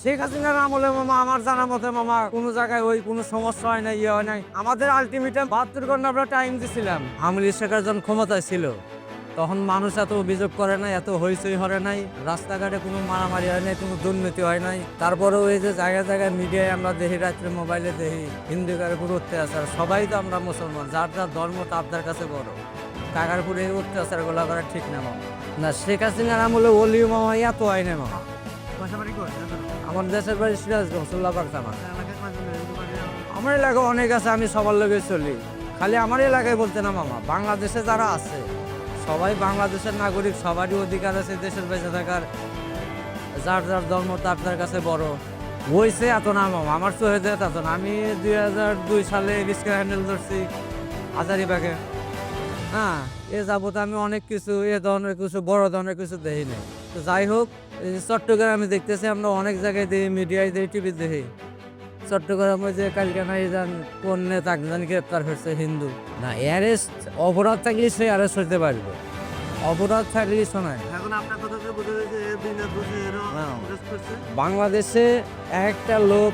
শেখ হাসিনার আমলে মামা আমার জানা মতে মামা কোনো জায়গায় ওই কোনো সমস্যা হয় না, ইয়ে হয় নাই। আমাদের আলটিমেটাম 72 ঘন্টা আমরা টাইম দিছিলাম। আওয়ামী লীগ সরকার যখন ক্ষমতায় ছিল তখন মানুষ এত অভিযোগ করে নাই, এত হইচই হরে নাই, রাস্তাঘাটে কোনো মারামারি হয় নাই, কোনো দুর্নীতি হয় নাই। তারপরেও এই যে জায়গায় জায়গায় মিডিয়ায় আমরা দেখি, রাত্রে মোবাইলে দেখি হিন্দুকার উপর অত্যাচার। সবাই তো আমরা মুসলমান, যার যার ধর্ম তার কাছে বড়। টাকার উপরে এই অত্যাচার গুলা করা ঠিক না মামা। না, শেখ হাসিনার আমলে ওলি মামা এত হয় না মামা। আমার দেশের বাড়ি সিরাজগঞ্জ, উল্লাপাড় থানা। আমার এলাকায় অনেক আছে, আমি সবার লোকে চলি। খালি আমার এলাকায় বলতে না মামা, বাংলাদেশে যারা আছে সবাই বাংলাদেশের নাগরিক, সবারই অধিকার আছে দেশের বেঁচে থাকার। যার যার ধর্ম তার কাছে বড় হয়েছে, এত না মামা। আমার চোখে এত না। আমি 2002 সালে রিস্কা হ্যান্ডেল ধরছি হাজারিবাগে। হ্যাঁ, এ যাবত আমি অনেক কিছু এ ধরনের কিছু বড় ধরনের কিছু দেখি নাই। তো যাই হোক, চট্টগ্রামে দেখতেছি আমরা অনেক জায়গায় দেখি, মিডিয়ায় দেখি, টিভি দেখি। চট্টগ্রামে যে কালকানা যান কোন নেতা জানি গ্রেপ্তার হয়েছে হিন্দু। না, অ্যারেস্ট অপরাধ থাকলে সে অ্যারেস্ট হতে পারবে, অপরাধ থাকলে শোনায়। এখন আপনার কথা যে বোঝা যায় যে বিনা দোষে এরা অ্যারেস্ট করছে। বাংলাদেশে একটা লোক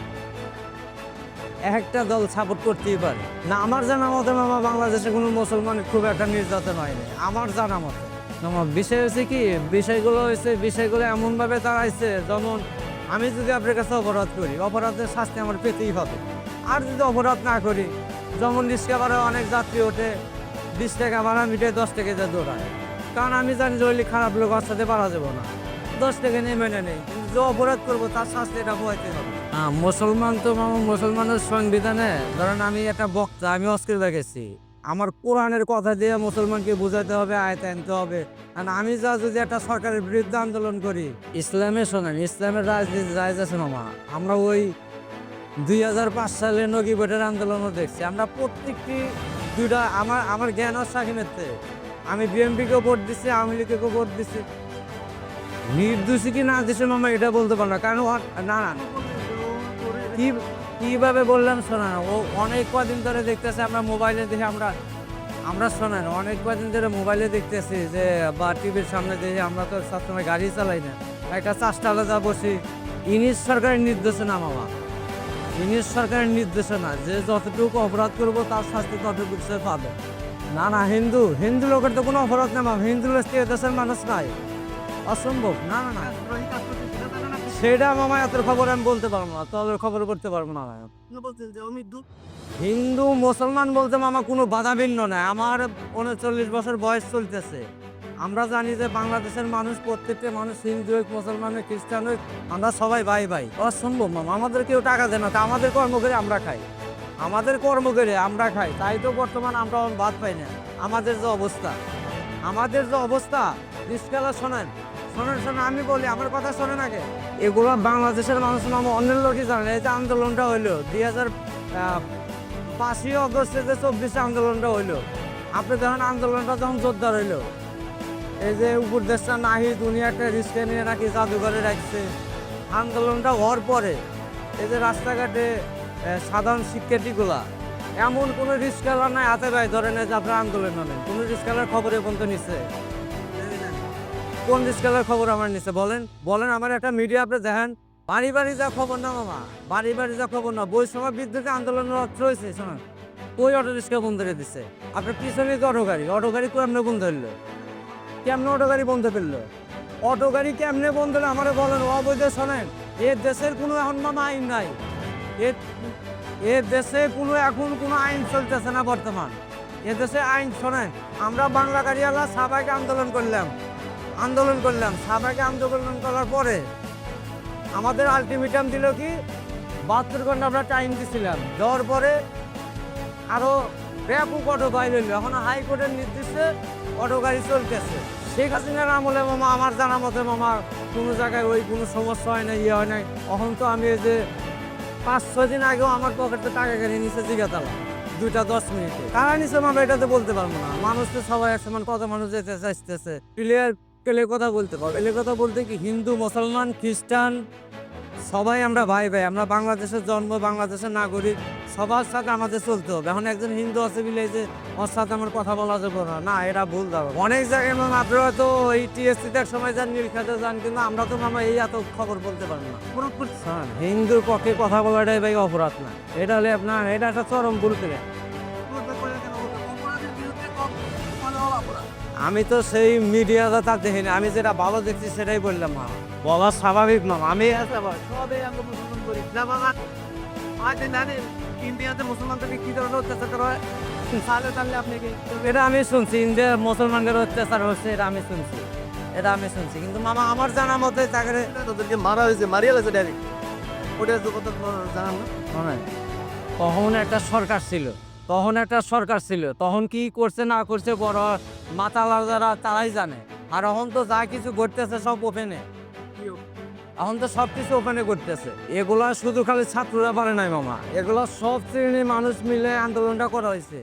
একটা দল সাপোর্ট করতেই পারে না। আমার জানা মতে মামা বাংলাদেশে কোনো মুসলমানের খুব একটা নির্যাতন হয়নি আমার জানা মতে মামা। বিষয় হচ্ছে কি, বিষয়গুলো এমনভাবে দাঁড়াইছে, যেমন আমি যদি আপনার কাছে অপরাধ করি, অপরাধের শাস্তি আমার পেতেই হবে। আর যদি অপরাধ না করি, যেমন রিক্সা ভাড়া অনেক যাত্রী ওঠে, 20 টাকা ভাড়া মিটে 10 টাকা যা দৌড়ায়। কারণ আমি জানি যে খারাপ লোক সাথে পারা যাবো না, 10 টাকা নিয়ে মেনে নেই। কিন্তু যে অপরাধ করবো তার শাস্তি এটা বইতে হবে। মুসলমান তো মামা, মুসলমানের সংবিধানে ধরেন আমি একটা বক্তা, আমি অস্বীকার রেখেছি আমার কোরআনের কথা দিয়ে মুসলমানকে বোঝাতে হবে, আয়াত আনতে হবে। আর আমি যদি একটা সরকারের বিরুদ্ধে আন্দোলন করি, ইসলামে শোনেন, ইসলামের রাজনীতি জায়েজ আছে মামা। আমরা ওই 2005 সালে নগি ভোটের আন্দোলনও দেখছি। আমরা প্রত্যেকটি দুইটা আমার জ্ঞান ও সাকিমেতে আমি বিএনপিকেও ভোট দিচ্ছি, আওয়ামী লীগকেও ভোট দিচ্ছি। নির্দোষী কি না দিচ্ছে মামা এটা বলতে পারো না, কারণ না না কিভাবে বললাম শোনান, ও অনেক কদিন ধরে দেখতেছে, আমরা মোবাইলে দেখে আমরা শোনেন অনেক কদিন ধরে মোবাইলে দেখতেছি যে বা টিভির সামনে দেখে। আমরা তো সবসময় গাড়ি চালাই না, একটা চাষটালে যা বসি। ইংলিশ সরকারের নির্দেশনা মামা, ইংলিশ সরকারের নির্দেশনা যে যতটুকু অপরাধ করবো তার শাস্তি ততটুকু সে পাবে। না না, হিন্দু লোকের তো কোনো অপরাধ না মামা, হিন্দু দেশের মানুষ নাই, অসম্ভব। না না না, সেটা মামা এত খবর আমি বলতে পারবো না, তোদের খবর করতে পারবো না। হিন্দু মুসলমান বলতে মামা কোনো বাধা ভিন্ন নাই। আমার 39 বছর বয়স চলতেছে। আমরা জানি যে বাংলাদেশের মানুষ, প্রত্যেকটা মানুষ, হিন্দু হোক, মুসলমান হোক, খ্রিস্টান হোক, আমরা সবাই ভাই ভাই। অসম্ভব মামা, আমাদের কেউ টাকা দেয় না, আমাদের কর্ম করে আমরা খাই, তাই তো বর্তমান আমরা বাদ পাই না। আমাদের যে অবস্থা রিস্কালা শোনেন, আমি বলি, আমার কথা শোনেন আগে। এগুলো বাংলাদেশের মানুষ মামা, অন্যের লোকই জানে। এই যে আন্দোলনটা হইলো 2005 অগস্টে যে 24 আন্দোলনটা হইলো, আপনি দেখেন আন্দোলনটা যখন জোরদার হইলো, এই যে উপদেষ্টা নাহিদ উনি একটা রিস্কে নিয়ে নাকি জাদুঘরে রাখছে। আন্দোলনটা হওয়ার পরে এই যে রাস্তাঘাটে সাধারণ শিক্ষার্থীগুলা, এমন কোনো রিস্কালার নাই হাতে ভাই ধরেন যে আপনার আন্দোলন হলেন, কোনো রিস্কালার খবরে পর্যন্ত নিচ্ছে? কোন রিস্কালার খবর আমার নিচ্ছে বলেন আমার একটা মিডিয়া আপনি দেখেন। বাড়ি যা খবর না মামা, বাড়ি যা খবর না। বৈষম্য বিদ্যুতে আন্দোলনের অর্থ হয়েছে শোনেন, ওই অটো রিক্সা বন্ধ করে দিচ্ছে। আপনার পিছনে তো অটো গাড়ি কেমনে বন্ধ হইলো? কেমনে অটো গাড়ি বন্ধ ফেললো? অটো গাড়ি কেমনে বন্ধ হলো আমার বলেন? অবৈধ। শোনেন, এর দেশের কোনো এখন মামা আইন নাই, এর দেশে এখন কোনো আইন চলতেছে না বর্তমান। এ দেশে আইন শোনেন, আমরা বাংলা গাড়িওয়ালা সাবাইকে আন্দোলন করলাম, সাবাইকে আন্দোলন করার পরে আমাদের আলটিমেটাম দিল কি 72 ঘন্টা আমরা টাইম দিছিলাম। দেওয়ার পরে আরো ব্যাপক অটো বাইর হইলো। এখন হাইকোর্টের নির্দেশে অটো গাড়ি চলতেছে। শেখ হাসিনার আমলে মামা আমার জানা মতে মামা কোনো জায়গায় ওই কোনো সমস্যা হয় না, ইয়ে হয় নাই। এখন তো আমি এই যে 5-6 দিন আগেও আমার পকেটে টাকা কেটে নিচে জিগাতালা 2টা 10 মিনিটে। কারা নিচে মামা এটা তো বলতে পারবো না। মানুষ তো সবাই একসমান, কত মানুষ যেতে চাইতেছে। প্লেয়ার কথা বলতে পারবো। কথা বলতে কি হিন্দু, মুসলমান, খ্রিস্টান সবাই আমরা ভাই ভাই, আমরা বাংলাদেশের জন্ম, বাংলাদেশের নাগরিক, সবার সাথে আমাদের চলতে হবে। এখন একজন হিন্দু আছে বলে যে ওর সাথে আমার কথা বলা যাবে না, না এটা ভুল যাবে। অনেক জায়গায় ম্যাম আপনারা তো এই টিএসসিতে এক সময় যান, নীলখাতে যান, কিন্তু আমরা তো মামা এই এত খবর বলতে পারি না। হ্যাঁ, হিন্দুর পক্ষে কথা বলাটাই ভাই অপরাধ না, এটা হলে আপনার এটা একটা চরম ভুল করে। আমি তো সেই মিডিয়াতে তা দেখিনি, আমি যেটা ভালো দেখছি সেটাই বললাম মামা। বলা স্বাভাবিক মামা, আমি সবে আমরা মুসলমান করি না বাবা। আজ জানেন ইন্ডিয়াতে মুসলমানদেরকে কি ধরনের অত্যাচার করা হয়? তাহলে আপনি কি এটা আমি শুনছি, ইন্ডিয়ার মুসলমানদের অত্যাচার হচ্ছে, এটা আমি শুনছি, এটা আমি শুনছি। কিন্তু মামা আমার জানা মতে তাকে তাদেরকে মারা হয়েছে, মারিয়া গেছে ডাইরেক্ট। ওটা তো কথা জানান না। তখন একটা সরকার ছিল, তখন কি করছে না করছে বড় মাতালা যারা তারাই জানে। আর এখন তো যা কিছু ঘটতেছে সব ওপেনে, এখন তো সব কিছু ওপেনে করতেছে। এগুলা শুধু খালি ছাত্ররা পারে নাই মামা, এগুলা সব শ্রেণীর মানুষ মিলে আন্দোলনটা করা হয়েছে।